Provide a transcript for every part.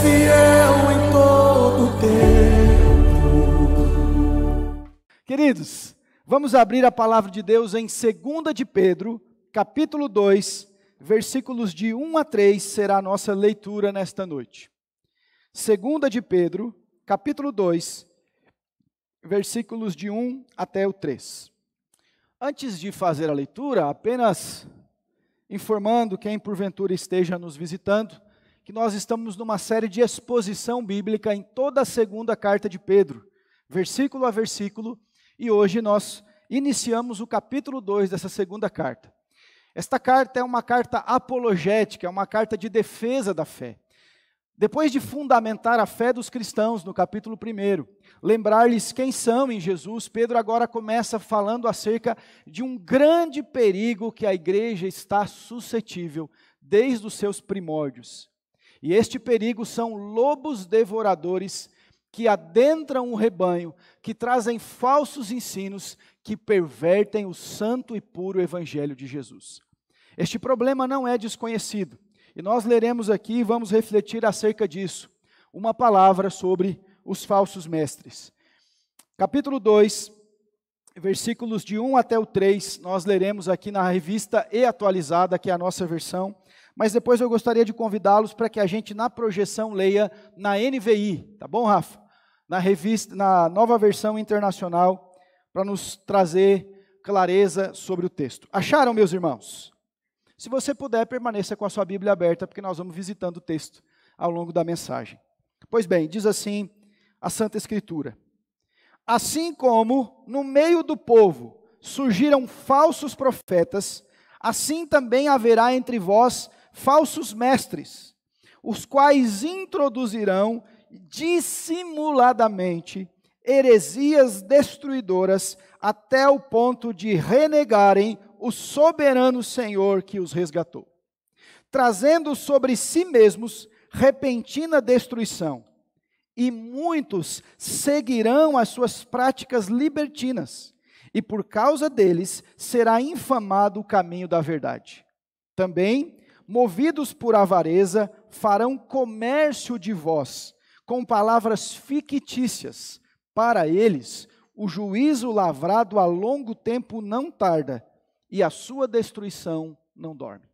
fiel em todo tempo. Queridos, vamos abrir a palavra de Deus em 2 de Pedro, capítulo 2, versículos de 1 a 3, será a nossa leitura nesta noite. 2 de Pedro, capítulo 2, versículos de 1 até o 3. Antes de fazer a leitura, apenas informando quem porventura esteja nos visitando, que nós estamos numa série de exposição bíblica em toda a segunda carta de Pedro, versículo a versículo, e hoje nós iniciamos o capítulo 2 dessa segunda carta. Esta carta é uma carta apologética, é uma carta de defesa da fé. Depois de fundamentar a fé dos cristãos no capítulo 1, lembrar-lhes quem são em Jesus, Pedro agora começa falando acerca de um grande perigo que a igreja está suscetível desde os seus primórdios. E este perigo são lobos devoradores que adentram o rebanho, que trazem falsos ensinos, que pervertem o santo e puro evangelho de Jesus. Este problema não é desconhecido. E nós leremos aqui e vamos refletir acerca disso, uma palavra sobre os falsos mestres. Capítulo 2, versículos de 1 até o 3, nós leremos aqui na revista e atualizada, que é a nossa versão, mas depois eu gostaria de convidá-los para que a gente na projeção leia na NVI, tá bom, Rafa? Na nova versão internacional, para nos trazer clareza sobre o texto. Acharam, meus irmãos? Se você puder, permaneça com a sua Bíblia aberta, porque nós vamos visitando o texto ao longo da mensagem. Pois bem, diz assim a Santa Escritura: assim como no meio do povo surgiram falsos profetas, assim também haverá entre vós falsos mestres, os quais introduzirão dissimuladamente heresias destruidoras até o ponto de renegarem o soberano Senhor que os resgatou, trazendo sobre si mesmos repentina destruição, e muitos seguirão as suas práticas libertinas, e por causa deles será infamado o caminho da verdade. Também, movidos por avareza, farão comércio de vós, com palavras fictícias. Para eles, o juízo lavrado a longo tempo não tarda, e a sua destruição não dorme.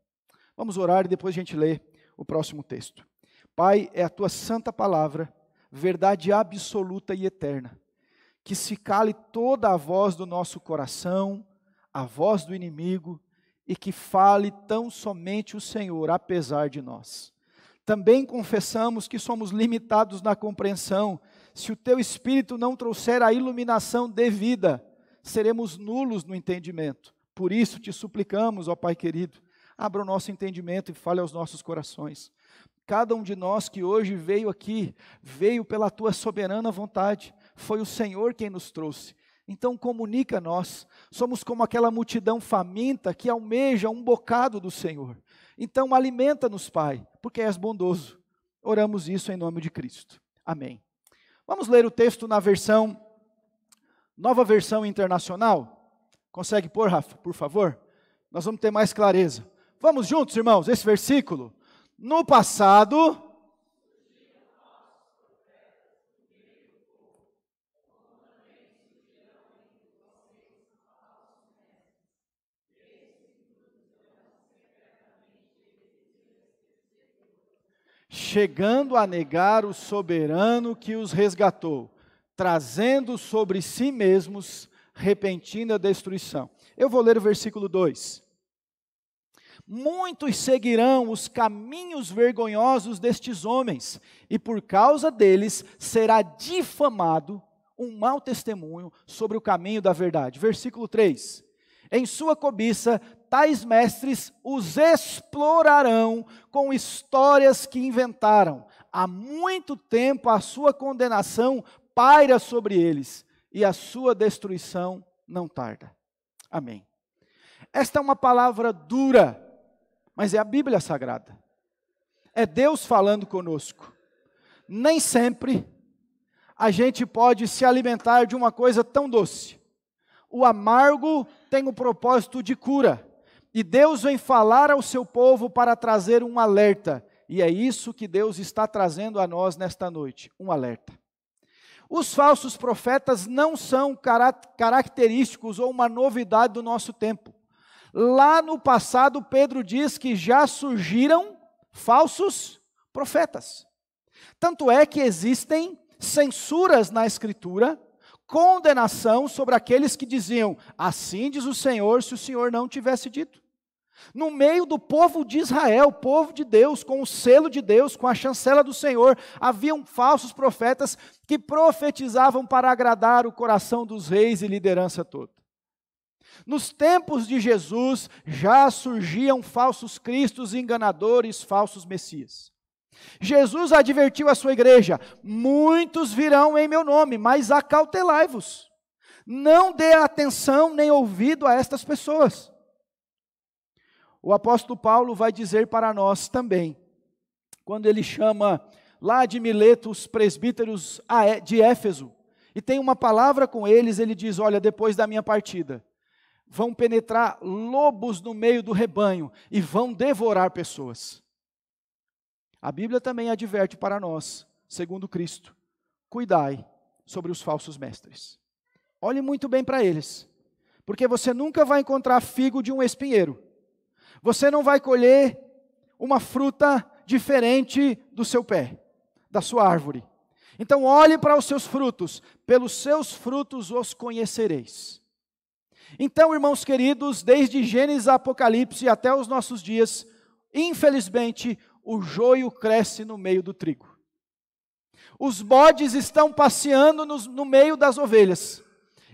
Vamos orar e depois a gente lê o próximo texto. Pai, é a tua santa palavra, verdade absoluta e eterna, que se cale toda a voz do nosso coração, a voz do inimigo, e que fale tão somente o Senhor, apesar de nós. Também confessamos que somos limitados na compreensão. Se o teu Espírito não trouxer a iluminação devida, seremos nulos no entendimento. Por isso te suplicamos, ó Pai querido, abra o nosso entendimento e fale aos nossos corações. Cada um de nós que hoje veio aqui, veio pela tua soberana vontade. Foi o Senhor quem nos trouxe. Então comunica a nós. Somos como aquela multidão faminta que almeja um bocado do Senhor. Então alimenta-nos, Pai, porque és bondoso. Oramos isso em nome de Cristo. Amém. Vamos ler o texto na nova versão internacional. Consegue pôr, Rafa, por favor? Nós vamos ter mais clareza. Vamos juntos, irmãos, esse versículo. No passado, chegando a negar o soberano que os resgatou, trazendo sobre si mesmos repentina destruição. Eu vou ler o versículo 2. Muitos seguirão os caminhos vergonhosos destes homens, e por causa deles será difamado um mau testemunho sobre o caminho da verdade. Versículo 3. Em sua cobiça, tais mestres os explorarão com histórias que inventaram. Há muito tempo a sua condenação paira sobre eles, e a sua destruição não tarda. Amém. Esta é uma palavra dura, mas é a Bíblia Sagrada. É Deus falando conosco. Nem sempre a gente pode se alimentar de uma coisa tão doce. O amargo tem o propósito de cura. E Deus vem falar ao seu povo para trazer um alerta, E é isso que Deus está trazendo a nós nesta noite, um alerta. Os falsos profetas não são característicos ou uma novidade do nosso tempo. Lá no passado, Pedro diz que já surgiram falsos profetas. Tanto é que existem censuras na Escritura, condenação sobre aqueles que diziam, assim diz o Senhor, se o Senhor não tivesse dito. No meio do povo de Israel, povo de Deus, com o selo de Deus, com a chancela do Senhor, haviam falsos profetas que profetizavam para agradar o coração dos reis e liderança toda. Nos tempos de Jesus, já surgiam falsos cristos, enganadores, falsos messias. Jesus advertiu a sua igreja, muitos virão em meu nome, mas acautelai-vos. Não dê atenção nem ouvido a estas pessoas. O apóstolo Paulo vai dizer para nós também, quando ele chama lá de Mileto os presbíteros de Éfeso, e tem uma palavra com eles, ele diz, olha, depois da minha partida, vão penetrar lobos no meio do rebanho e vão devorar pessoas. A Bíblia também adverte para nós, segundo Cristo, cuidai sobre os falsos mestres. Olhe muito bem para eles, porque você nunca vai encontrar figo de um espinheiro. Você não vai colher uma fruta diferente do seu pé, da sua árvore. Então olhe para os seus frutos, pelos seus frutos os conhecereis. Então, irmãos queridos, desde Gênesis a Apocalipse até os nossos dias, infelizmente, o joio cresce no meio do trigo. Os bodes estão passeando no meio das ovelhas.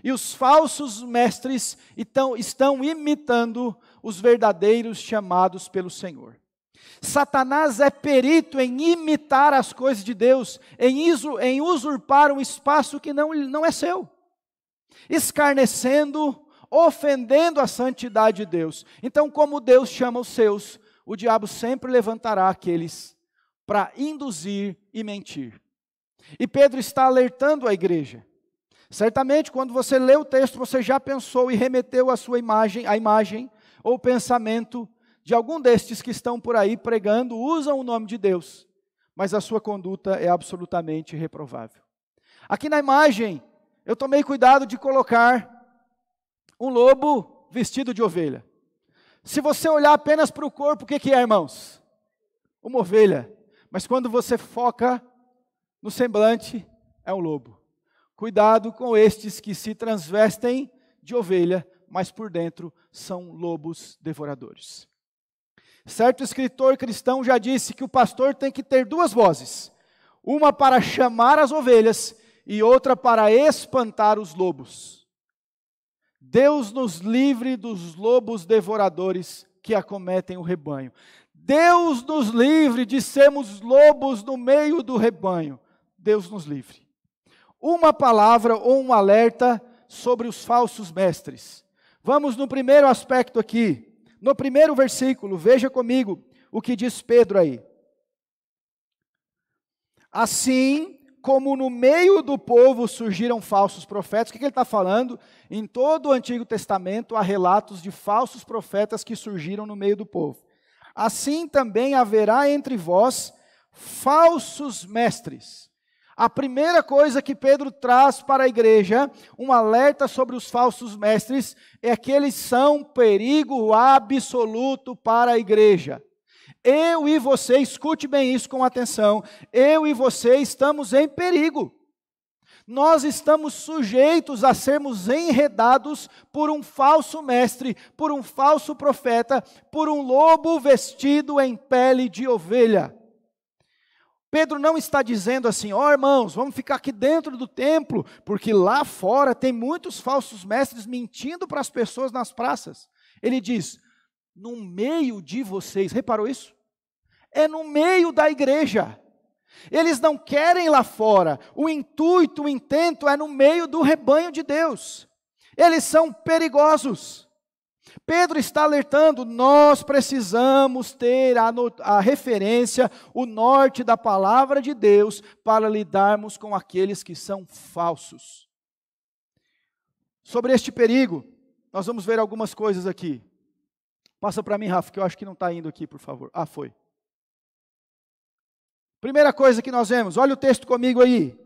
E os falsos mestres estão imitando os verdadeiros chamados pelo Senhor. Satanás é perito em imitar as coisas de Deus, em usurpar um espaço que não é seu. Escarnecendo, ofendendo a santidade de Deus. Então, como Deus chama os seus, o diabo sempre levantará aqueles para induzir e mentir. E Pedro está alertando a igreja. Certamente, quando você lê o texto, você já pensou e remeteu a imagem ou pensamento de algum destes que estão por aí pregando, usam o nome de Deus, mas a sua conduta é absolutamente reprovável. Aqui na imagem, eu tomei cuidado de colocar um lobo vestido de ovelha. Se você olhar apenas para o corpo, o que é, irmãos? Uma ovelha. Mas quando você foca no semblante, é um lobo. Cuidado com estes que se transvestem de ovelha, mas por dentro são lobos devoradores. Certo escritor cristão já disse que o pastor tem que ter duas vozes. Uma para chamar as ovelhas e outra para espantar os lobos. Deus nos livre dos lobos devoradores que acometem o rebanho. Deus nos livre de sermos lobos no meio do rebanho. Deus nos livre. Uma palavra ou um alerta sobre os falsos mestres. Vamos no primeiro aspecto aqui. No primeiro versículo, veja comigo o que diz Pedro aí. Assim como no meio do povo surgiram falsos profetas, o que ele está falando? Em todo o Antigo Testamento há relatos de falsos profetas que surgiram no meio do povo. Assim também haverá entre vós falsos mestres. A primeira coisa que Pedro traz para a igreja, um alerta sobre os falsos mestres, é que eles são perigo absoluto para a igreja. Eu e você, escute bem isso com atenção, eu e você estamos em perigo. Nós estamos sujeitos a sermos enredados por um falso mestre, por um falso profeta, por um lobo vestido em pele de ovelha. Pedro não está dizendo assim, irmãos, vamos ficar aqui dentro do templo, porque lá fora tem muitos falsos mestres mentindo para as pessoas nas praças. Ele diz, no meio de vocês, reparou isso? É no meio da igreja. Eles não querem lá fora, o intuito, o intento é no meio do rebanho de Deus. Eles são perigosos. Pedro está alertando, nós precisamos ter a referência, o norte da palavra de Deus para lidarmos com aqueles que são falsos. Sobre este perigo, nós vamos ver algumas coisas aqui. Passa para mim, Rafa, que eu acho que não está indo aqui, por favor. Foi. Primeira coisa que nós vemos, olha o texto comigo aí.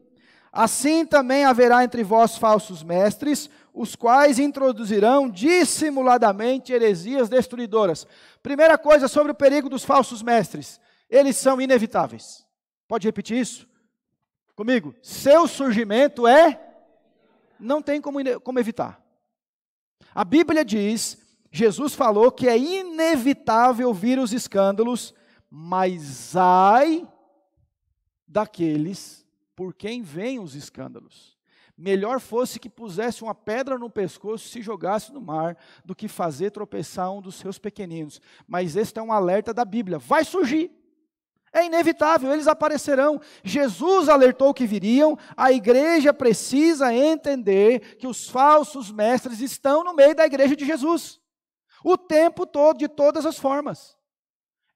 Assim também haverá entre vós falsos mestres, os quais introduzirão dissimuladamente heresias destruidoras. Primeira coisa sobre o perigo dos falsos mestres, eles são inevitáveis. Pode repetir isso? Comigo. Seu surgimento não tem como evitar. A Bíblia diz, Jesus falou que é inevitável vir os escândalos, mas ai daqueles por quem vêm os escândalos. Melhor fosse que pusesse uma pedra no pescoço e se jogasse no mar, do que fazer tropeçar um dos seus pequeninos. Mas este é um alerta da Bíblia, vai surgir. É inevitável, eles aparecerão. Jesus alertou que viriam, a igreja precisa entender que os falsos mestres estão no meio da igreja de Jesus. O tempo todo, de todas as formas.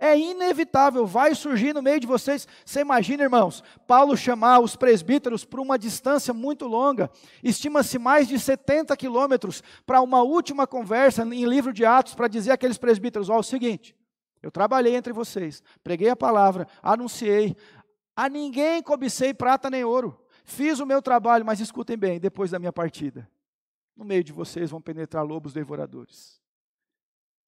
É inevitável, vai surgir no meio de vocês. Você imagina, irmãos, Paulo chamar os presbíteros por uma distância muito longa, estima-se mais de 70 quilômetros, para uma última conversa em livro de Atos, para dizer àqueles presbíteros, ó, o seguinte, eu trabalhei entre vocês, preguei a palavra, anunciei, a ninguém cobicei prata nem ouro, fiz o meu trabalho, mas escutem bem, depois da minha partida, no meio de vocês vão penetrar lobos devoradores.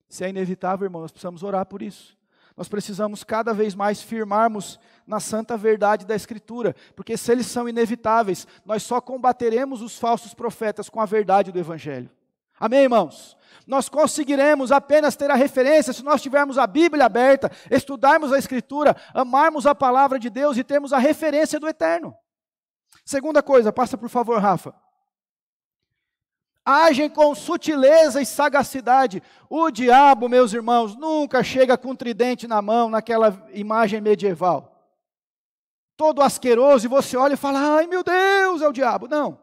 Se é inevitável, irmãos, nós precisamos orar por isso. Nós precisamos cada vez mais firmarmos na santa verdade da Escritura, porque se eles são inevitáveis, nós só combateremos os falsos profetas com a verdade do Evangelho. Amém, irmãos? Nós conseguiremos apenas ter a referência se nós tivermos a Bíblia aberta, estudarmos a Escritura, amarmos a palavra de Deus e termos a referência do eterno. Segunda coisa, passa por favor, Rafa. Agem com sutileza e sagacidade. O diabo, meus irmãos, nunca chega com um tridente na mão, naquela imagem medieval. Todo asqueroso, e você olha e fala, ai meu Deus, é o diabo. Não,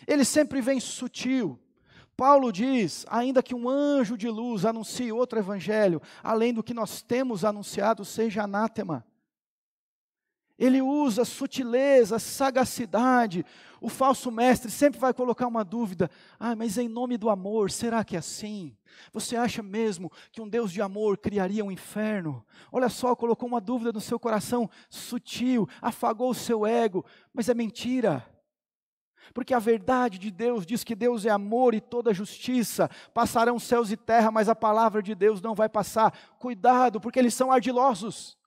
ele sempre vem sutil. Paulo diz, ainda que um anjo de luz anuncie outro evangelho, além do que nós temos anunciado, seja anátema. Ele usa sutileza, sagacidade. O falso mestre sempre vai colocar uma dúvida. Ah, mas em nome do amor, será que é assim? Você acha mesmo que um Deus de amor criaria um inferno? Olha só, colocou uma dúvida no seu coração, sutil, afagou o seu ego, mas é mentira. Porque a verdade de Deus diz que Deus é amor e toda justiça. Passarão céus e terra, mas a palavra de Deus não vai passar. Cuidado, porque eles são ardilosos.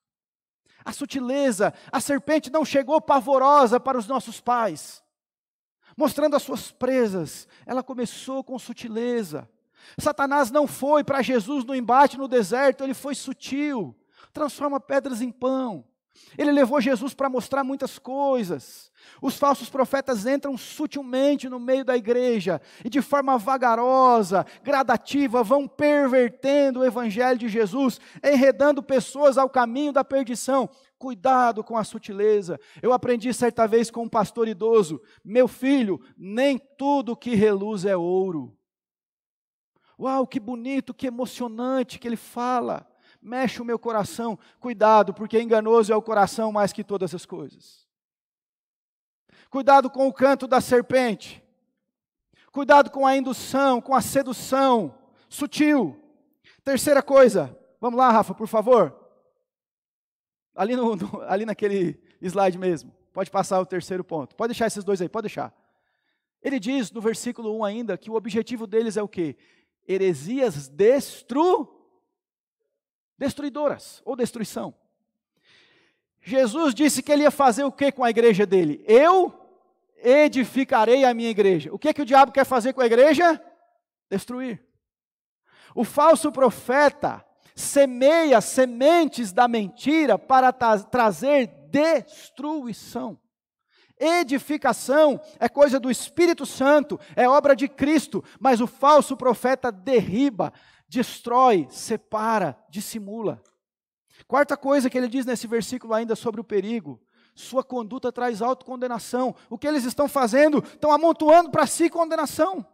A sutileza, a serpente não chegou pavorosa para os nossos pais, mostrando as suas presas, ela começou com sutileza. Satanás não foi para Jesus no embate no deserto, ele foi sutil, transforma pedras em pão. Ele levou Jesus para mostrar muitas coisas. Os falsos profetas entram sutilmente no meio da igreja e de forma vagarosa, gradativa, vão pervertendo o evangelho de Jesus, enredando pessoas ao caminho da perdição. Cuidado com a sutileza. Eu aprendi certa vez com um pastor idoso, meu filho, nem tudo que reluz é ouro. Uau, que bonito, que emocionante que ele fala. Mexe o meu coração, cuidado, porque enganoso é o coração mais que todas as coisas. Cuidado com o canto da serpente, cuidado com a indução, com a sedução, sutil. Terceira coisa, vamos lá, Rafa, por favor. Ali naquele slide mesmo, pode passar o terceiro ponto, pode deixar esses dois aí, pode deixar. Ele diz no versículo 1 ainda, que o objetivo deles é o quê? Heresias destruidoras, ou destruição. Jesus disse que ele ia fazer o que com a igreja dele? Eu edificarei a minha igreja. O que o diabo quer fazer com a igreja? Destruir. O falso profeta semeia sementes da mentira para trazer destruição. Edificação é coisa do Espírito Santo, é obra de Cristo, mas o falso profeta derriba, destrói, separa, dissimula. Quarta coisa que ele diz nesse versículo ainda sobre o perigo, sua conduta traz autocondenação. O que eles estão fazendo? Estão amontoando para si condenação.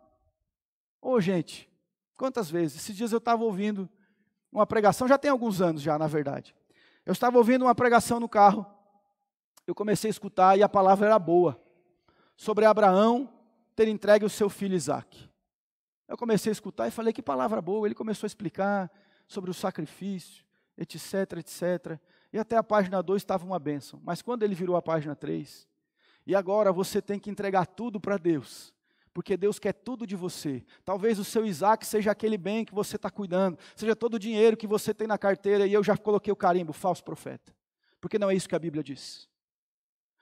Ô gente, quantas vezes? Esses dias eu estava ouvindo uma pregação, já tem alguns anos já, na verdade. Eu estava ouvindo uma pregação no carro, eu comecei a escutar e a palavra era boa, sobre Abraão ter entregue o seu filho Isaque. Eu comecei a escutar e falei, que palavra boa. Ele começou a explicar sobre o sacrifício, etc, etc. E até a página 2 estava uma bênção. Mas quando ele virou a página 3, e agora você tem que entregar tudo para Deus, porque Deus quer tudo de você. Talvez o seu Isaac seja aquele bem que você está cuidando, seja todo o dinheiro que você tem na carteira, e eu já coloquei o carimbo, falso profeta. Porque não é isso que a Bíblia diz.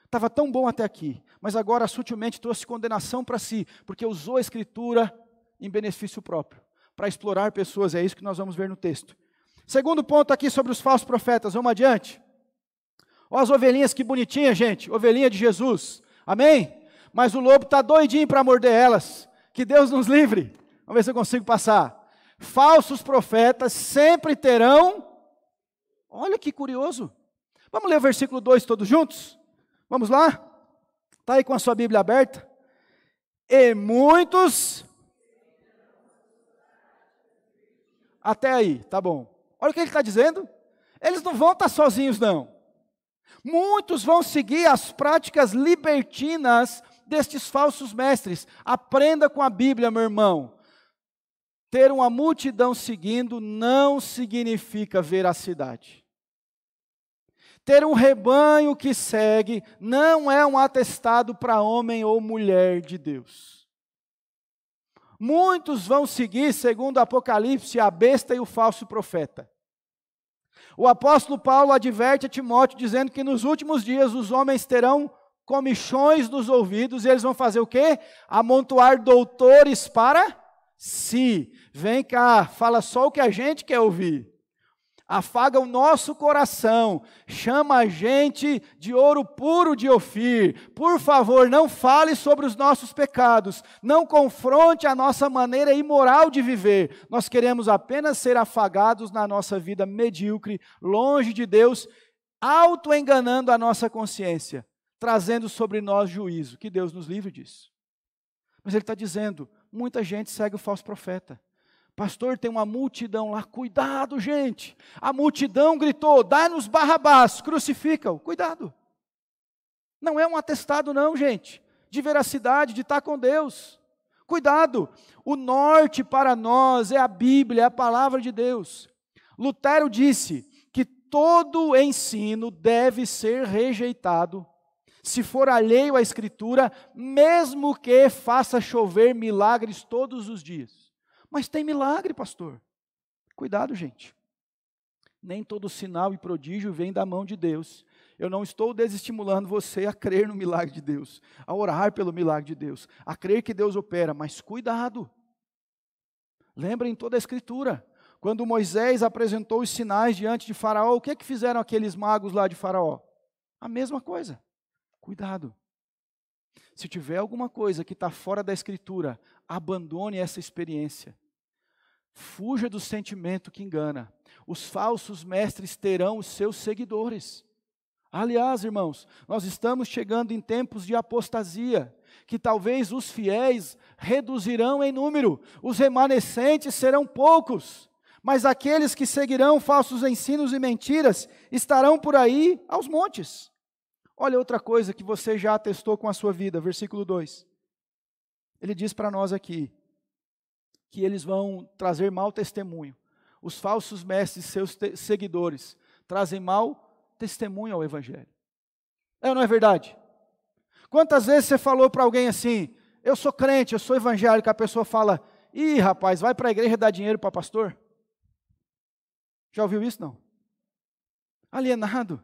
Estava tão bom até aqui, mas agora sutilmente trouxe condenação para si, porque usou a Escritura em benefício próprio, para explorar pessoas, é isso que nós vamos ver no texto. Segundo ponto aqui sobre os falsos profetas, vamos adiante. Olha as ovelhinhas, que bonitinha, gente, ovelhinha de Jesus, amém? Mas o lobo está doidinho para morder elas, que Deus nos livre. Vamos ver se eu consigo passar. Falsos profetas sempre terão, olha que curioso, vamos ler o versículo 2 todos juntos? Vamos lá? Está aí com a sua Bíblia aberta? E muitos, até aí, tá bom. Olha o que ele está dizendo, eles não vão estar sozinhos não. Muitos vão seguir as práticas libertinas destes falsos mestres. Aprenda com a Bíblia, meu irmão. Ter uma multidão seguindo não significa veracidade. Ter um rebanho que segue não é um atestado para homem ou mulher de Deus. Muitos vão seguir, segundo Apocalipse, a besta e o falso profeta. O apóstolo Paulo adverte a Timóteo dizendo que nos últimos dias os homens terão comichões nos ouvidos e eles vão fazer o quê? Amontoar doutores para si. Vem cá, fala só o que a gente quer ouvir. Afaga o nosso coração, chama a gente de ouro puro de Ofir. Por favor, não fale sobre os nossos pecados, não confronte a nossa maneira imoral de viver. Nós queremos apenas ser afagados na nossa vida medíocre, longe de Deus, auto-enganando a nossa consciência, trazendo sobre nós juízo. Que Deus nos livre disso. Mas ele está dizendo, muita gente segue o falso profeta. Pastor, tem uma multidão lá, cuidado, gente. A multidão gritou, dá-nos Barrabás, crucifica-o. Cuidado. Não é um atestado não, gente, de veracidade, de estar com Deus. Cuidado. O norte para nós é a Bíblia, é a palavra de Deus. Lutero disse que todo ensino deve ser rejeitado, se for alheio à Escritura, mesmo que faça chover milagres todos os dias. Mas tem milagre, pastor. Cuidado, gente. Nem todo sinal e prodígio vem da mão de Deus. Eu não estou desestimulando você a crer no milagre de Deus, a orar pelo milagre de Deus, a crer que Deus opera, mas cuidado. Lembrem toda a Escritura. Quando Moisés apresentou os sinais diante de Faraó, o que é que fizeram aqueles magos lá de Faraó? A mesma coisa. Cuidado. Se tiver alguma coisa que está fora da Escritura, abandone essa experiência. Fuja do sentimento que engana. Os falsos mestres terão os seus seguidores. Aliás, irmãos, nós estamos chegando em tempos de apostasia, que talvez os fiéis reduzirão em número, os remanescentes serão poucos, mas aqueles que seguirão falsos ensinos e mentiras estarão por aí aos montes. Olha outra coisa que você já atestou com a sua vida, versículo 2. Ele diz para nós aqui, que eles vão trazer mau testemunho. Os falsos mestres, seus seguidores, trazem mau testemunho ao Evangelho. É ou não é verdade? Quantas vezes você falou para alguém assim, eu sou crente, eu sou evangélico, a pessoa fala, ih rapaz, vai para a igreja dar dinheiro para pastor? Já ouviu isso não? Alienado.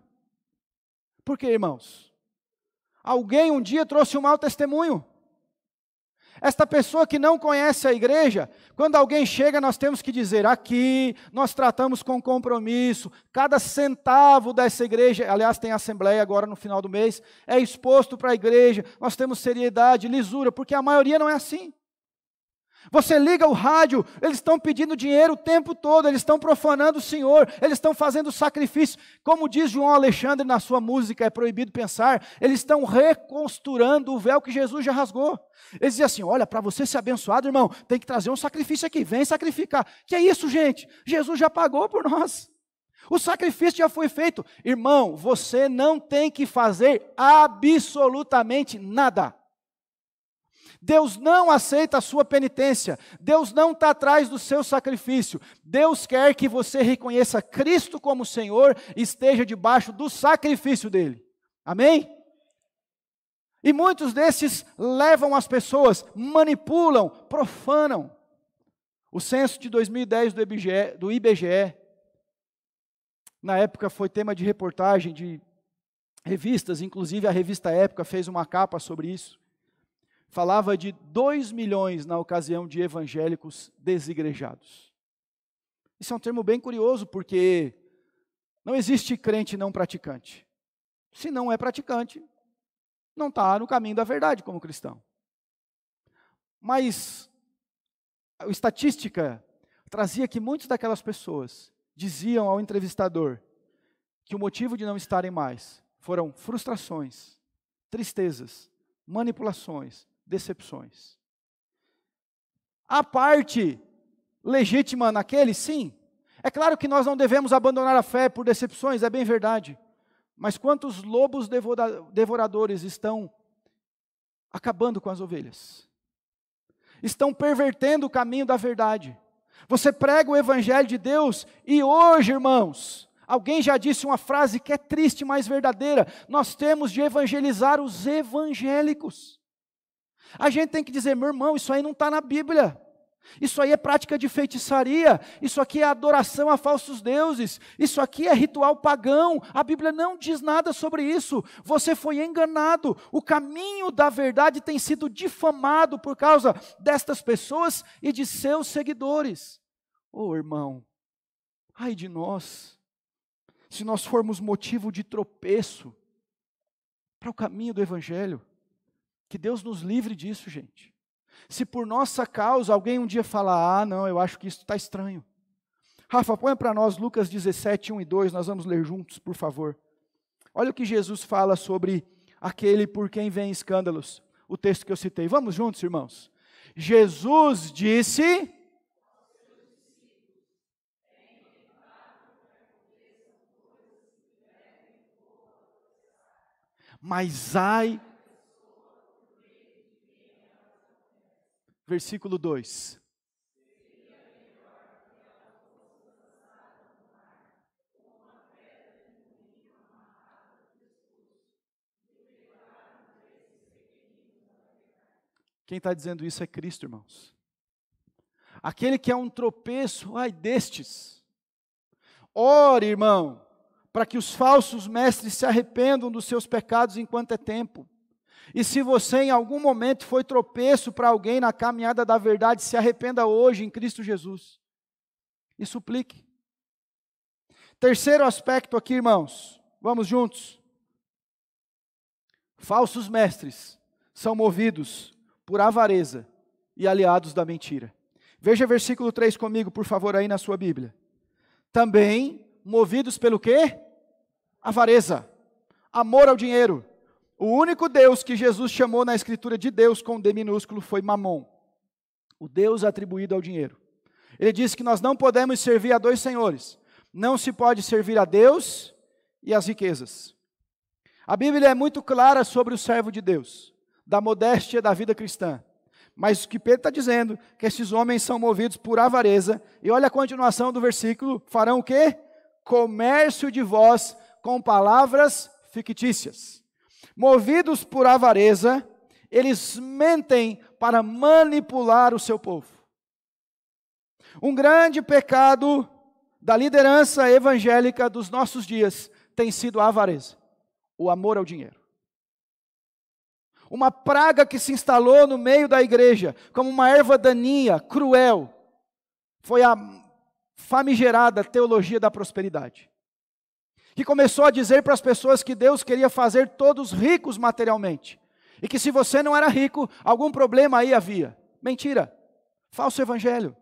Por quê, irmãos? Alguém um dia trouxe um mau testemunho. Esta pessoa que não conhece a igreja, quando alguém chega, nós temos que dizer, aqui nós tratamos com compromisso, cada centavo dessa igreja, aliás tem assembleia agora no final do mês, é exposto para a igreja, nós temos seriedade, lisura, porque a maioria não é assim. Você liga o rádio, eles estão pedindo dinheiro o tempo todo, eles estão profanando o Senhor, eles estão fazendo sacrifício. Como diz João Alexandre na sua música, É Proibido Pensar, eles estão recosturando o véu que Jesus já rasgou. Eles dizem assim, olha, para você ser abençoado, irmão, tem que trazer um sacrifício aqui, vem sacrificar. Que é isso, gente? Jesus já pagou por nós. O sacrifício já foi feito. Irmão, você não tem que fazer absolutamente nada. Deus não aceita a sua penitência. Deus não está atrás do seu sacrifício. Deus quer que você reconheça Cristo como Senhor e esteja debaixo do sacrifício dele. Amém? E muitos desses levam as pessoas, manipulam, profanam. O censo de 2010 do IBGE, na época foi tema de reportagem de revistas, inclusive a revista Época fez uma capa sobre isso. Falava de 2 milhões na ocasião de evangélicos desigrejados. Isso é um termo bem curioso, porque não existe crente não praticante. Se não é praticante, não está no caminho da verdade como cristão. Mas a estatística trazia que muitas daquelas pessoas diziam ao entrevistador que o motivo de não estarem mais foram frustrações, tristezas, manipulações, decepções. A parte legítima naquele, sim. É claro que nós não devemos abandonar a fé por decepções, é bem verdade. Mas quantos lobos devoradores estão acabando com as ovelhas? Estão pervertendo o caminho da verdade. Você prega o evangelho de Deus e hoje, irmãos, alguém já disse uma frase que é triste, mas verdadeira. Nós temos de evangelizar os evangélicos. A gente tem que dizer, meu irmão, isso aí não está na Bíblia. Isso aí é prática de feitiçaria. Isso aqui é adoração a falsos deuses. Isso aqui é ritual pagão. A Bíblia não diz nada sobre isso. Você foi enganado. O caminho da verdade tem sido difamado por causa destas pessoas e de seus seguidores. Oh, irmão, ai de nós, se nós formos motivo de tropeço para o caminho do Evangelho. Que Deus nos livre disso, gente. Se por nossa causa alguém um dia falar, não, eu acho que isso está estranho. Rafa, põe para nós Lucas 17, 1 e 2, nós vamos ler juntos, por favor. Olha o que Jesus fala sobre aquele por quem vem escândalos, o texto que eu citei. Vamos juntos, irmãos? Jesus disse... Mas ai... Versículo 2. Quem está dizendo isso é Cristo, irmãos. Aquele que é um tropeço, ai destes. Ore, irmão, para que os falsos mestres se arrependam dos seus pecados enquanto é tempo. E se você em algum momento foi tropeço para alguém na caminhada da verdade, se arrependa hoje em Cristo Jesus. E suplique. Terceiro aspecto aqui, irmãos. Vamos juntos. Falsos mestres são movidos por avareza e aliados da mentira. Veja versículo 3 comigo, por favor, aí na sua Bíblia. Também movidos pelo quê? Avareza. Amor ao dinheiro. O único Deus que Jesus chamou na Escritura de Deus com D minúsculo foi Mamon, o Deus atribuído ao dinheiro. Ele disse que nós não podemos servir a dois senhores. Não se pode servir a Deus e às riquezas. A Bíblia é muito clara sobre o servo de Deus, da modéstia da vida cristã. Mas o que Pedro está dizendo, é que esses homens são movidos por avareza. E olha a continuação do versículo, farão o quê? Comércio de vós com palavras fictícias. Movidos por avareza, eles mentem para manipular o seu povo. Um grande pecado da liderança evangélica dos nossos dias tem sido a avareza, o amor ao dinheiro. Uma praga que se instalou no meio da igreja, como uma erva daninha, cruel, foi a famigerada teologia da prosperidade. Que começou a dizer para as pessoas que Deus queria fazer todos ricos materialmente. E que se você não era rico, algum problema aí havia. Mentira. Falso evangelho.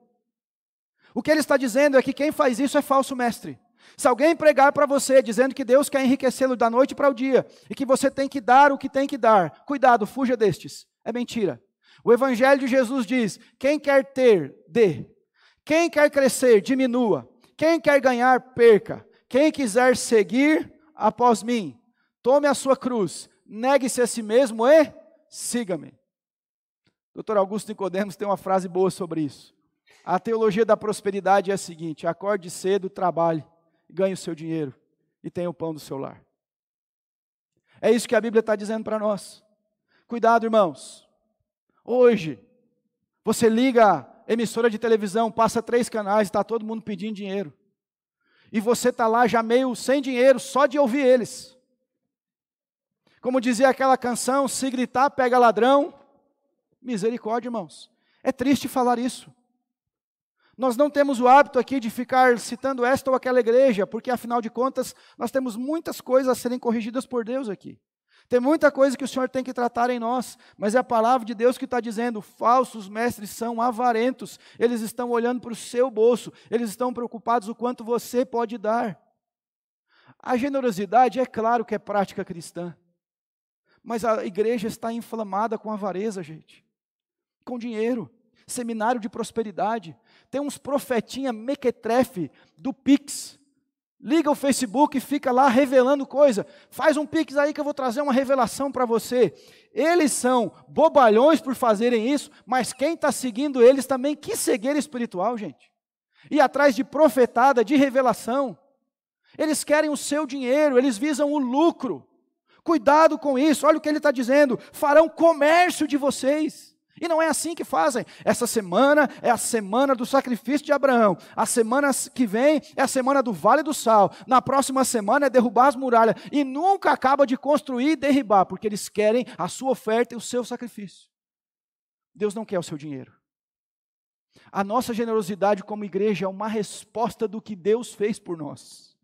O que ele está dizendo é que quem faz isso é falso mestre. Se alguém pregar para você dizendo que Deus quer enriquecê-lo da noite para o dia, e que você tem que dar o que tem que dar, cuidado, fuja destes. É mentira. O evangelho de Jesus diz, quem quer ter, dê. Quem quer crescer, diminua. Quem quer ganhar, perca. Quem quiser seguir após mim, tome a sua cruz, negue-se a si mesmo e siga-me. Dr. Augusto Nicodemos tem uma frase boa sobre isso. A teologia da prosperidade é a seguinte: acorde cedo, trabalhe, ganhe o seu dinheiro e tenha o pão do seu lar. É isso que a Bíblia está dizendo para nós. Cuidado, irmãos. Hoje, você liga a emissora de televisão, passa 3 canais, está todo mundo pedindo dinheiro. E você está lá já meio sem dinheiro, só de ouvir eles. Como dizia aquela canção, se gritar, pega ladrão. Misericórdia, irmãos. É triste falar isso. Nós não temos o hábito aqui de ficar citando esta ou aquela igreja, porque afinal de contas, nós temos muitas coisas a serem corrigidas por Deus aqui. Tem muita coisa que o Senhor tem que tratar em nós, mas é a palavra de Deus que está dizendo: falsos mestres são avarentos, eles estão olhando para o seu bolso, eles estão preocupados o quanto você pode dar. A generosidade é claro que é prática cristã, mas a igreja está inflamada com avareza, gente, com dinheiro, seminário de prosperidade, tem uns profetinha mequetrefe do Pix. Liga o Facebook e fica lá revelando coisa. Faz um Pix aí que eu vou trazer uma revelação para você. Eles são bobalhões por fazerem isso, mas quem está seguindo eles também, que cegueira espiritual, gente. E atrás de profetada, de revelação. Eles querem o seu dinheiro, eles visam o lucro. Cuidado com isso, olha o que ele está dizendo. Farão comércio de vocês. E não é assim que fazem. Essa semana é a semana do sacrifício de Abraão. A semana que vem é a semana do Vale do Sal. Na próxima semana é derrubar as muralhas. E nunca acaba de construir e derribar, porque eles querem a sua oferta e o seu sacrifício. Deus não quer o seu dinheiro. A nossa generosidade como igreja é uma resposta do que Deus fez por nós.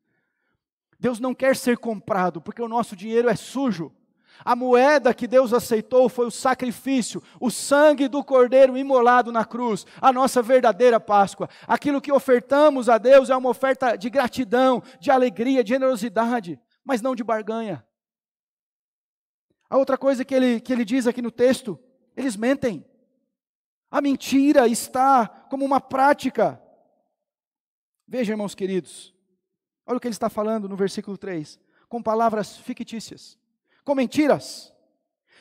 Deus não quer ser comprado, porque o nosso dinheiro é sujo. A moeda que Deus aceitou foi o sacrifício, o sangue do Cordeiro imolado na cruz, a nossa verdadeira Páscoa. Aquilo que ofertamos a Deus é uma oferta de gratidão, de alegria, de generosidade, mas não de barganha. A outra coisa que ele diz aqui no texto, eles mentem. A mentira está como uma prática. Veja, irmãos queridos, olha o que ele está falando no versículo 3, com palavras fictícias. Com mentiras.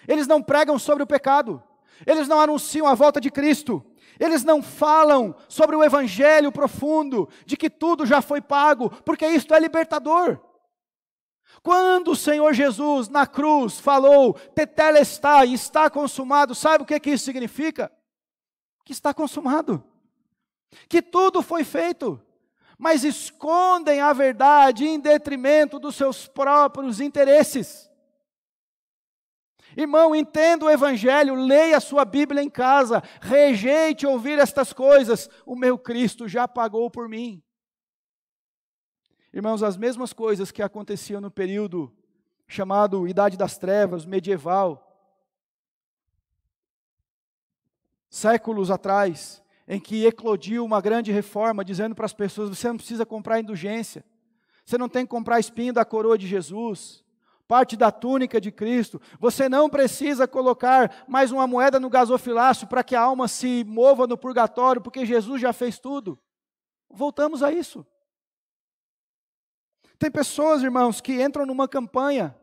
Eles não pregam sobre o pecado. Eles não anunciam a volta de Cristo. Eles não falam sobre o evangelho profundo, de que tudo já foi pago, porque isto é libertador. Quando o Senhor Jesus na cruz falou, tetelestai, está consumado, sabe o que isso significa? Que está consumado. Que tudo foi feito. Mas escondem a verdade em detrimento dos seus próprios interesses. Irmão, entenda o evangelho, leia a sua Bíblia em casa, rejeite ouvir estas coisas, o meu Cristo já pagou por mim. Irmãos, as mesmas coisas que aconteciam no período chamado Idade das Trevas, medieval, séculos atrás, em que eclodiu uma grande reforma, dizendo para as pessoas: você não precisa comprar indulgência, você não tem que comprar espinho da coroa de Jesus, parte da túnica de Cristo, você não precisa colocar mais uma moeda no gasofilácio para que a alma se mova no purgatório, porque Jesus já fez tudo. Voltamos a isso. Tem pessoas, irmãos, que entram numa campanha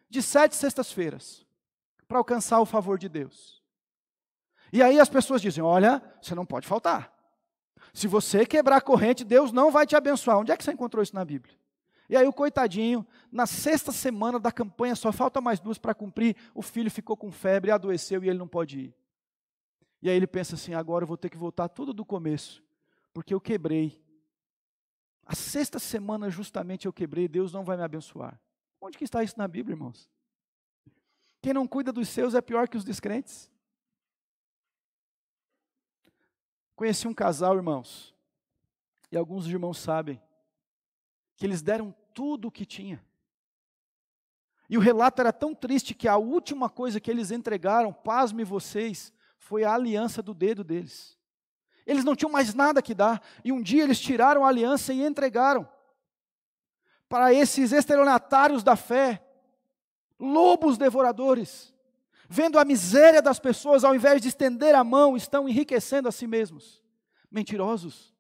de 7 sextas-feiras para alcançar o favor de Deus. E aí as pessoas dizem: olha, você não pode faltar. Se você quebrar a corrente, Deus não vai te abençoar. Onde é que você encontrou isso na Bíblia? E aí o coitadinho, na 6ª semana da campanha, só falta mais 2 para cumprir, o filho ficou com febre, adoeceu e ele não pode ir. E aí ele pensa assim: agora eu vou ter que voltar tudo do começo, porque eu quebrei. A 6ª semana justamente eu quebrei, Deus não vai me abençoar. Onde que está isso na Bíblia, irmãos? Quem não cuida dos seus é pior que os descrentes. Conheci um casal, irmãos, e alguns irmãos sabem, que eles deram tudo o que tinha. E o relato era tão triste que a última coisa que eles entregaram, pasme vocês, foi a aliança do dedo deles. Eles não tinham mais nada que dar, e um dia eles tiraram a aliança e entregaram para esses estelionatários da fé, lobos devoradores, vendo a miséria das pessoas, ao invés de estender a mão, estão enriquecendo a si mesmos. Mentirosos.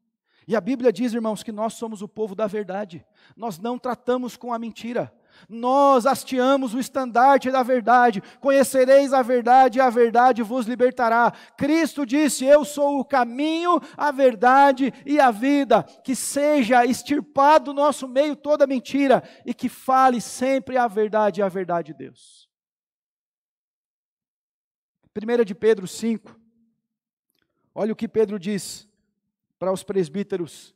E a Bíblia diz, irmãos, que nós somos o povo da verdade. Nós não tratamos com a mentira. Nós hasteamos o estandarte da verdade. Conhecereis a verdade e a verdade vos libertará. Cristo disse, eu sou o caminho, a verdade e a vida. Que seja extirpado do nosso meio toda mentira e que fale sempre a verdade e a verdade de Deus. 1 de Pedro 5. Olha o que Pedro diz para os presbíteros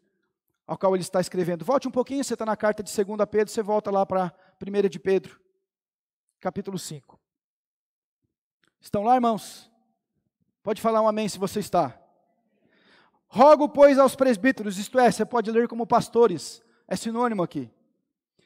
ao qual ele está escrevendo. Volte um pouquinho, você está na carta de 2 Pedro, você volta lá para 1 de Pedro, capítulo 5. Estão lá, irmãos? Pode falar um amém se você está. Rogo, pois, aos presbíteros, isto é, você pode ler como pastores, é sinônimo aqui,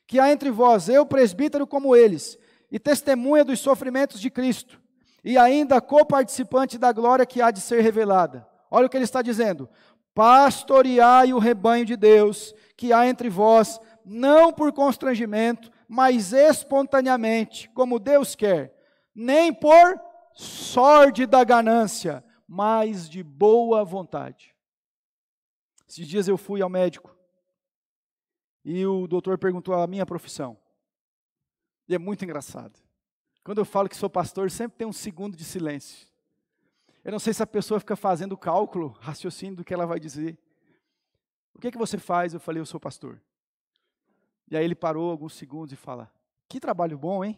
que há entre vós, eu, presbítero como eles, e testemunha dos sofrimentos de Cristo, e ainda coparticipante da glória que há de ser revelada. Olha o que ele está dizendo. Pastoreai o rebanho de Deus, que há entre vós, não por constrangimento, mas espontaneamente, como Deus quer, nem por sorte da ganância, mas de boa vontade. Esses dias eu fui ao médico, e o doutor perguntou a minha profissão, e é muito engraçado. Quando eu falo que sou pastor, sempre tem um segundo de silêncio. Eu não sei se a pessoa fica fazendo cálculo, raciocínio do que ela vai dizer. O que você faz? Eu falei, eu sou pastor. E aí ele parou alguns segundos e fala, que trabalho bom, hein?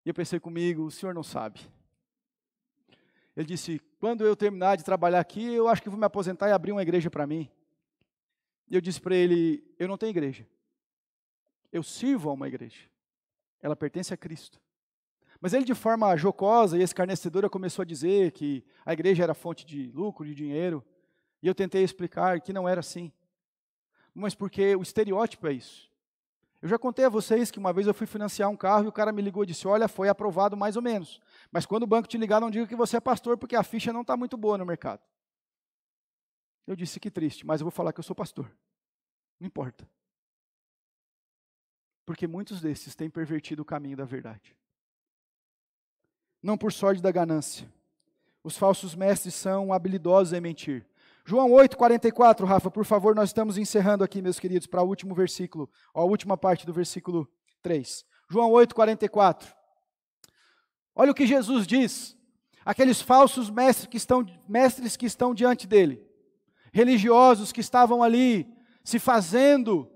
E eu pensei comigo, o senhor não sabe. Ele disse, quando eu terminar de trabalhar aqui, eu acho que vou me aposentar e abrir uma igreja para mim. E eu disse para ele, eu não tenho igreja. Eu sirvo a uma igreja. Ela pertence a Cristo. Mas ele, de forma jocosa e escarnecedora, começou a dizer que a igreja era fonte de lucro, de dinheiro. E eu tentei explicar que não era assim. Mas porque o estereótipo é isso. Eu já contei a vocês que uma vez eu fui financiar um carro e o cara me ligou e disse, olha, foi aprovado mais ou menos. Mas quando o banco te ligar, não diga que você é pastor, porque a ficha não está muito boa no mercado. Eu disse, que triste, mas eu vou falar que eu sou pastor. Não importa. Porque muitos desses têm pervertido o caminho da verdade. Não por sorte da ganância. Os falsos mestres são habilidosos em mentir. João 8,44, Rafa, por favor, nós estamos encerrando aqui, meus queridos, para o último versículo, a última parte do versículo 3. João 8,44. Olha o que Jesus diz. Aqueles falsos mestres que estão diante dele, religiosos que estavam ali, se fazendo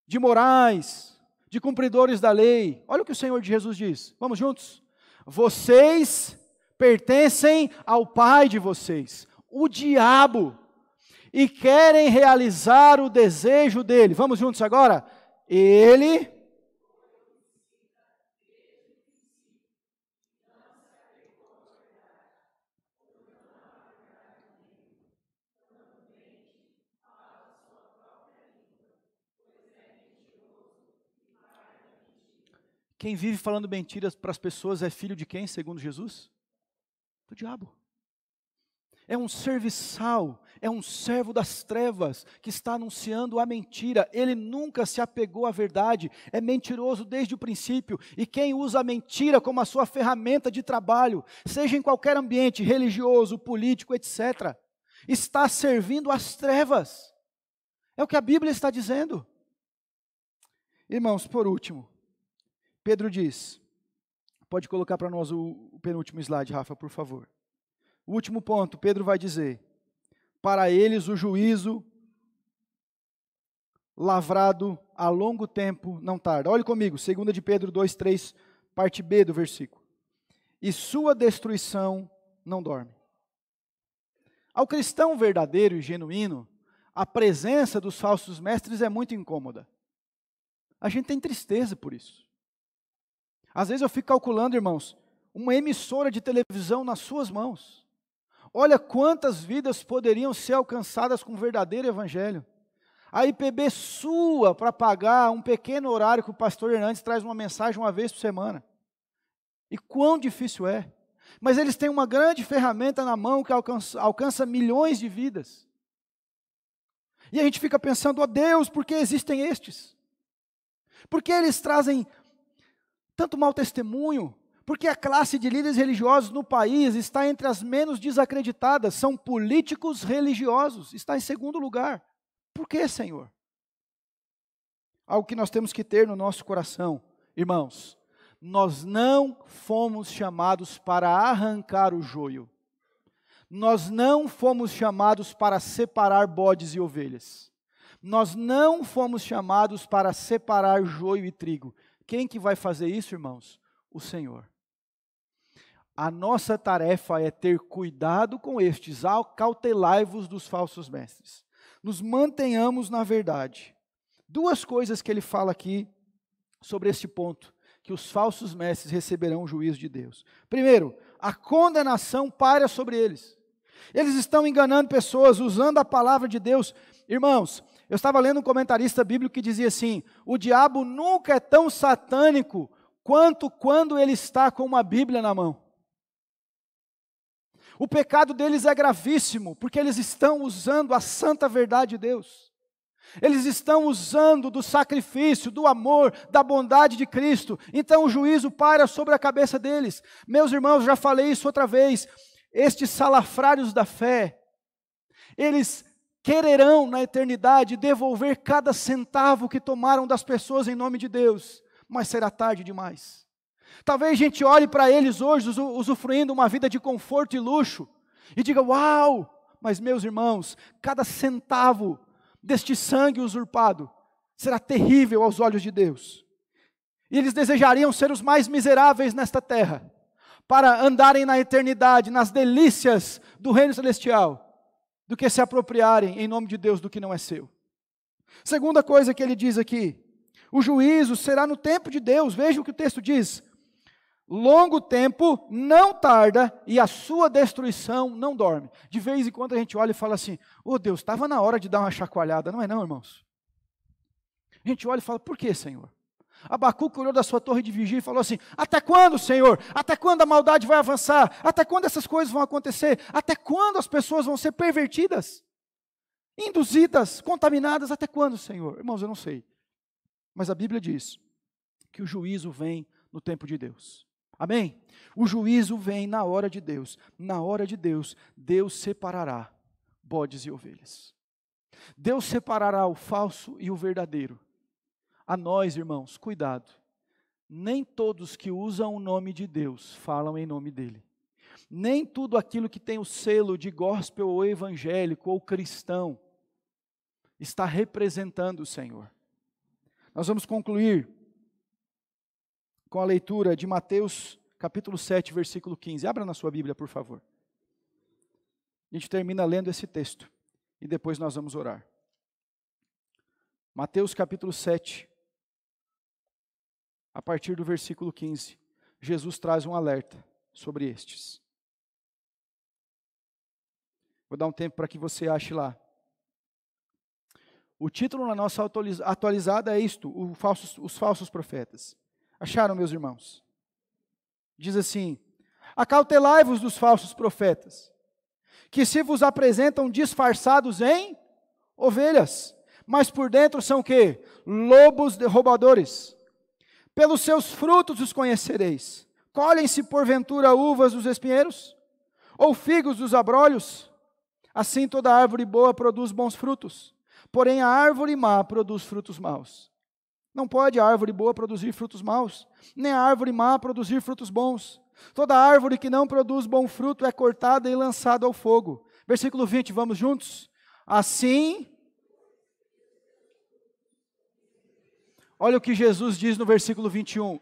de morais, de cumpridores da lei. Olha o que o Senhor Jesus diz. Vamos juntos? Vocês pertencem ao pai de vocês, o diabo, e querem realizar o desejo dele. Vamos juntos agora? Ele Quem vive falando mentiras para as pessoas é filho de quem, segundo Jesus? Do diabo. É um serviçal, é um servo das trevas que está anunciando a mentira. Ele nunca se apegou à verdade, é mentiroso desde o princípio. E quem usa a mentira como a sua ferramenta de trabalho, seja em qualquer ambiente religioso, político, etc., está servindo às trevas. É o que a Bíblia está dizendo. Irmãos, por último, Pedro diz, pode colocar para nós o penúltimo slide, Rafa, por favor. O último ponto, Pedro vai dizer, para eles o juízo lavrado a longo tempo não tarda. Olhe comigo, 2 de Pedro 2,3, parte B do versículo. E sua destruição não dorme. Ao cristão verdadeiro e genuíno, a presença dos falsos mestres é muito incômoda. A gente tem tristeza por isso. Às vezes eu fico calculando, irmãos, uma emissora de televisão nas suas mãos. Olha quantas vidas poderiam ser alcançadas com o verdadeiro evangelho. A IPB sua para pagar um pequeno horário que o pastor Hernandes traz uma mensagem uma vez por semana. E quão difícil é. Mas eles têm uma grande ferramenta na mão que alcança milhões de vidas. E a gente fica pensando, ó Deus, por que existem estes? Por que eles trazem tanto mau testemunho? Porque a classe de líderes religiosos no país está entre as menos desacreditadas, são políticos religiosos, está em segundo lugar. Por que, Senhor? algo que nós temos que ter no nosso coração. Irmãos, nós não fomos chamados para arrancar o joio. Nós não fomos chamados para separar bodes e ovelhas. Nós não fomos chamados para separar joio e trigo. Quem que vai fazer isso, irmãos? O Senhor. A nossa tarefa é ter cuidado com estes, acautelai-vos dos falsos mestres. Nos mantenhamos na verdade. Duas coisas que ele fala aqui sobre este ponto, que os falsos mestres receberão o juízo de Deus. Primeiro, a condenação paira sobre eles. Eles estão enganando pessoas, usando a palavra de Deus. Irmãos, eu estava lendo um comentarista bíblico que dizia assim: o diabo nunca é tão satânico quanto quando ele está com uma Bíblia na mão. O pecado deles é gravíssimo, porque eles estão usando a santa verdade de Deus. Eles estão usando do sacrifício, do amor, da bondade de Cristo. Então o juízo paira sobre a cabeça deles. Meus irmãos, já falei isso outra vez. Estes salafrários da fé, eles quererão na eternidade devolver cada centavo que tomaram das pessoas em nome de Deus. Mas será tarde demais. Talvez a gente olhe para eles hoje, usufruindo uma vida de conforto e luxo, e diga: uau! Mas meus irmãos, cada centavo deste sangue usurpado será terrível aos olhos de Deus. E eles desejariam ser os mais miseráveis nesta terra, para andarem na eternidade, nas delícias do reino celestial, do que se apropriarem em nome de Deus do que não é seu. Segunda coisa que ele diz aqui: o juízo será no tempo de Deus. Veja o que o texto diz: longo tempo não tarda e a sua destruição não dorme. De vez em quando a gente olha e fala assim: oh Deus, estava na hora de dar uma chacoalhada. Não é não, irmãos? A gente olha e fala: por que, Senhor? Abacuque olhou da sua torre de vigia e falou assim: até quando, Senhor? Até quando a maldade vai avançar? Até quando essas coisas vão acontecer? Até quando as pessoas vão ser pervertidas? Induzidas, contaminadas? Até quando, Senhor? Irmãos, eu não sei. Mas a Bíblia diz que o juízo vem no tempo de Deus. Amém? O juízo vem na hora de Deus. Na hora de Deus, Deus separará bodes e ovelhas. Deus separará o falso e o verdadeiro. A nós, irmãos, cuidado. Nem todos que usam o nome de Deus falam em nome dele. Nem tudo aquilo que tem o selo de gospel ou evangélico ou cristão está representando o Senhor. Nós vamos concluir com a leitura de Mateus capítulo 7, versículo 15. Abra na sua Bíblia, por favor. A gente termina lendo esse texto e depois nós vamos orar. Mateus capítulo 7, a partir do versículo 15, Jesus traz um alerta sobre estes. Vou dar um tempo para que você ache lá. O título na nossa atualizada é isto: os falsos profetas. Acharam, meus irmãos? Diz assim: acautelai-vos dos falsos profetas, que se vos apresentam disfarçados em ovelhas, mas por dentro são o quê? Lobos roubadores. Pelos seus frutos os conhecereis. Colhem-se porventura uvas dos espinheiros? Ou figos dos abrolhos? Assim toda árvore boa produz bons frutos, porém a árvore má produz frutos maus. Não pode a árvore boa produzir frutos maus, nem a árvore má produzir frutos bons. Toda árvore que não produz bom fruto é cortada e lançada ao fogo. Versículo 20, vamos juntos? Assim, olha o que Jesus diz no versículo 21.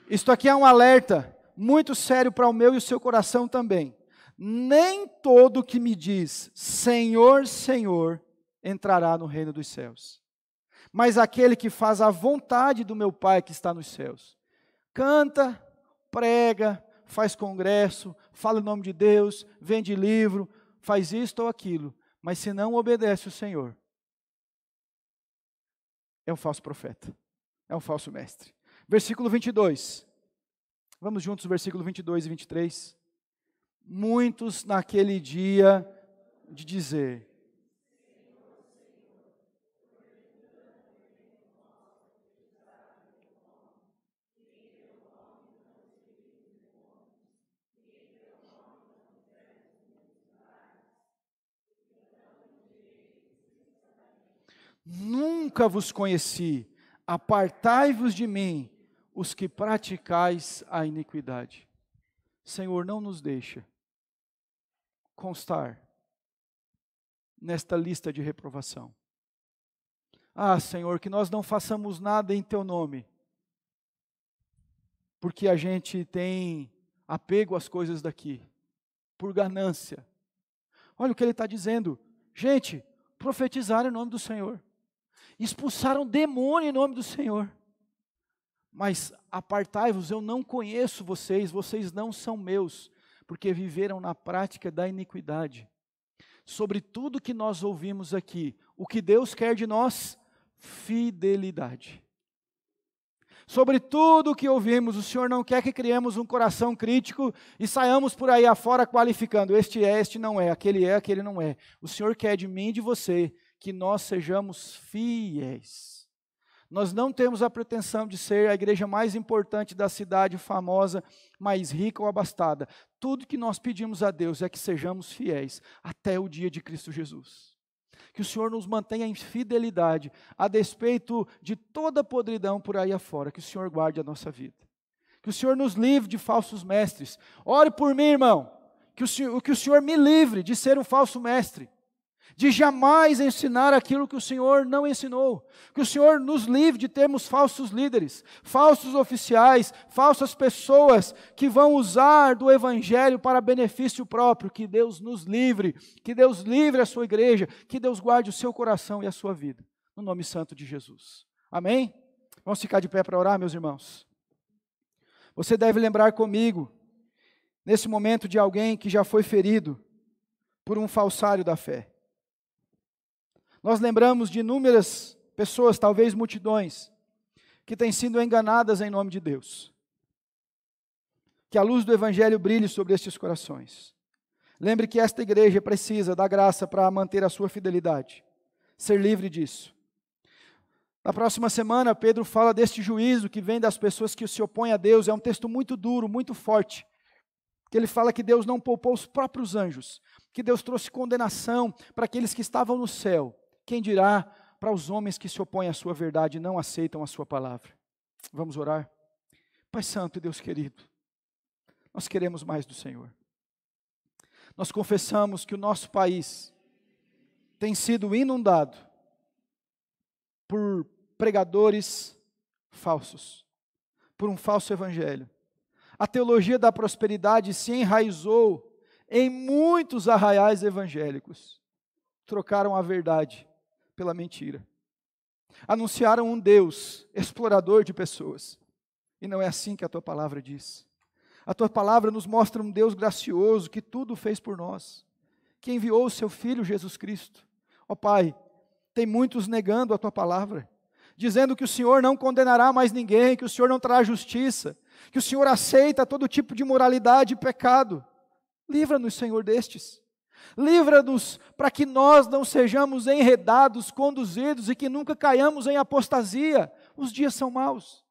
Isto aqui é um alerta muito sério para o meu e o seu coração também. Nem todo que me diz Senhor, Senhor, entrará no reino dos céus, mas aquele que faz a vontade do meu Pai que está nos céus. Canta, prega, faz congresso, fala o nome de Deus, vende livro, faz isto ou aquilo, mas se não obedece o Senhor, é um falso profeta, é um falso mestre. Versículo 22, vamos juntos, versículo 22 e 23. Muitos naquele dia de dizer: nunca vos conheci, apartai-vos de mim, os que praticais a iniquidade. Senhor, não nos deixa constar nesta lista de reprovação. Ah, Senhor, que nós não façamos nada em Teu nome, porque a gente tem apego às coisas daqui, por ganância. Olha o que ele está dizendo. Gente, profetizaram em nome do Senhor, expulsaram demônio em nome do Senhor, mas apartai-vos, eu não conheço vocês, vocês não são meus, porque viveram na prática da iniquidade. Sobre tudo que nós ouvimos aqui, o que Deus quer de nós? Fidelidade. Sobre tudo o que ouvimos, o Senhor não quer que criemos um coração crítico e saiamos por aí afora qualificando, este é, este não é, aquele não é. O Senhor quer de mim e de você que nós sejamos fiéis. Nós não temos a pretensão de ser a igreja mais importante da cidade, famosa, mais rica ou abastada. Tudo que nós pedimos a Deus é que sejamos fiéis até o dia de Cristo Jesus. Que o Senhor nos mantenha em fidelidade, a despeito de toda podridão por aí afora. Que o Senhor guarde a nossa vida. Que o Senhor nos livre de falsos mestres. Ore por mim, irmão. Que o Senhor me livre de ser um falso mestre. De jamais ensinar aquilo que o Senhor não ensinou. Que o Senhor nos livre de termos falsos líderes, falsos oficiais, falsas pessoas que vão usar do Evangelho para benefício próprio. Que Deus nos livre, que Deus livre a sua igreja, que Deus guarde o seu coração e a sua vida. No nome santo de Jesus. Amém? Vamos ficar de pé para orar, meus irmãos. Você deve lembrar comigo, nesse momento, de alguém que já foi ferido por um falsário da fé. Nós lembramos de inúmeras pessoas, talvez multidões, que têm sido enganadas em nome de Deus. Que a luz do Evangelho brilhe sobre estes corações. Lembre que esta igreja precisa da graça para manter a sua fidelidade, ser livre disso. Na próxima semana, Pedro fala deste juízo que vem das pessoas que se opõem a Deus. É um texto muito duro, muito forte, que ele fala que Deus não poupou os próprios anjos, que Deus trouxe condenação para aqueles que estavam no céu. Quem dirá para os homens que se opõem à sua verdade e não aceitam a sua palavra? Vamos orar? Pai Santo e Deus querido, nós queremos mais do Senhor. Nós confessamos que o nosso país tem sido inundado por pregadores falsos, por um falso evangelho. A teologia da prosperidade se enraizou em muitos arraiais evangélicos. Trocaram a verdade pela mentira. Anunciaram um Deus explorador de pessoas. E não é assim que a tua palavra diz. A tua palavra nos mostra um Deus gracioso que tudo fez por nós, que enviou o seu Filho Jesus Cristo. Ó Pai, tem muitos negando a tua palavra, dizendo que o Senhor não condenará mais ninguém, que o Senhor não trará justiça, que o Senhor aceita todo tipo de imoralidade e pecado. Livra-nos, Senhor, destes. Livra-nos para que nós não sejamos enredados, conduzidos e que nunca caiamos em apostasia. Os dias são maus.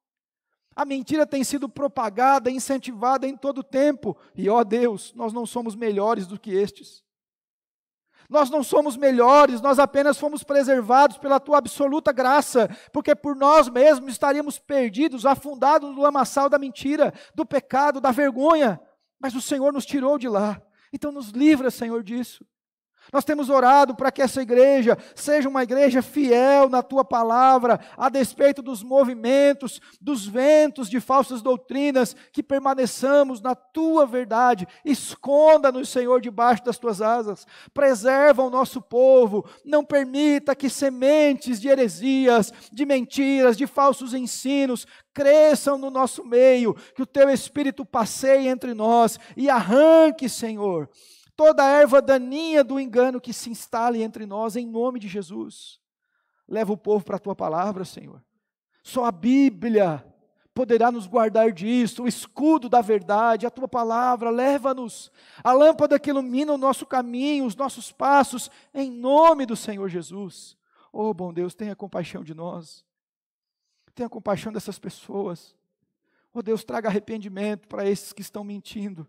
A mentira tem sido propagada, incentivada em todo o tempo. E, ó Deus, nós não somos melhores do que estes. Nós não somos melhores, nós apenas fomos preservados pela Tua absoluta graça, porque por nós mesmos estaríamos perdidos, afundados no lamaçal da mentira, do pecado, da vergonha. Mas o Senhor nos tirou de lá. Então nos livra, Senhor, disso. Nós temos orado para que essa igreja seja uma igreja fiel na Tua palavra, a despeito dos movimentos, dos ventos de falsas doutrinas, que permaneçamos na Tua verdade. Esconda-nos, Senhor, debaixo das Tuas asas. Preserva o nosso povo. Não permita que sementes de heresias, de mentiras, de falsos ensinos cresçam no nosso meio. Que o Teu Espírito passeie entre nós e arranque, Senhor, toda a erva daninha do engano que se instale entre nós, em nome de Jesus. Leva o povo para a Tua palavra, Senhor. Só a Bíblia poderá nos guardar disso, o escudo da verdade, a Tua palavra. Leva-nos, a lâmpada que ilumina o nosso caminho, os nossos passos, em nome do Senhor Jesus. Oh, bom Deus, tenha compaixão de nós. Tenha compaixão dessas pessoas. Oh Deus, traga arrependimento para esses que estão mentindo,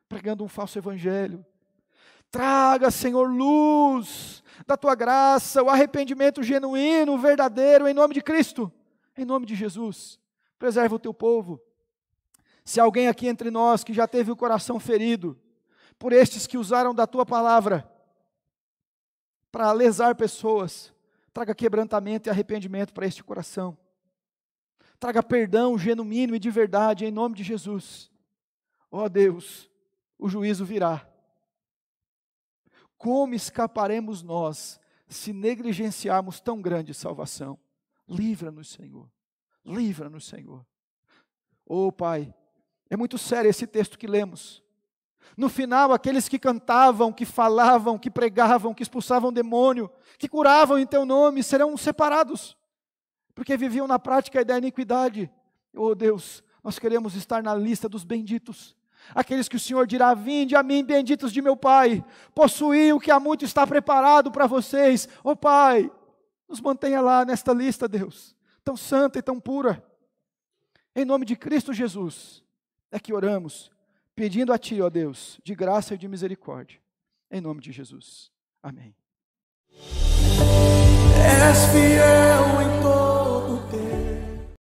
pregando um falso evangelho. Traga, Senhor, luz da Tua graça, o arrependimento genuíno, verdadeiro, em nome de Cristo. Em nome de Jesus, preserva o teu povo. Se alguém aqui entre nós que já teve o coração ferido, por estes que usaram da tua palavra para lesar pessoas, traga quebrantamento e arrependimento para este coração. Traga perdão genuíno e de verdade, em nome de Jesus. Ó Deus, o juízo virá. Como escaparemos nós se negligenciarmos tão grande salvação? Livra-nos, Senhor. Livra-nos, Senhor. Oh, Pai, é muito sério esse texto que lemos. No final, aqueles que cantavam, que falavam, que pregavam, que expulsavam demônio, que curavam em Teu nome, serão separados, porque viviam na prática da iniquidade. Oh Deus, nós queremos estar na lista dos benditos, aqueles que o Senhor dirá: vinde a mim, benditos de meu Pai, possuí o que há muito está preparado para vocês. Oh Pai, nos mantenha lá nesta lista, Deus, tão santa e tão pura. Em nome de Cristo Jesus, é que oramos, pedindo a Ti, ó Deus, de graça e de misericórdia. Em nome de Jesus. Amém. És fiel em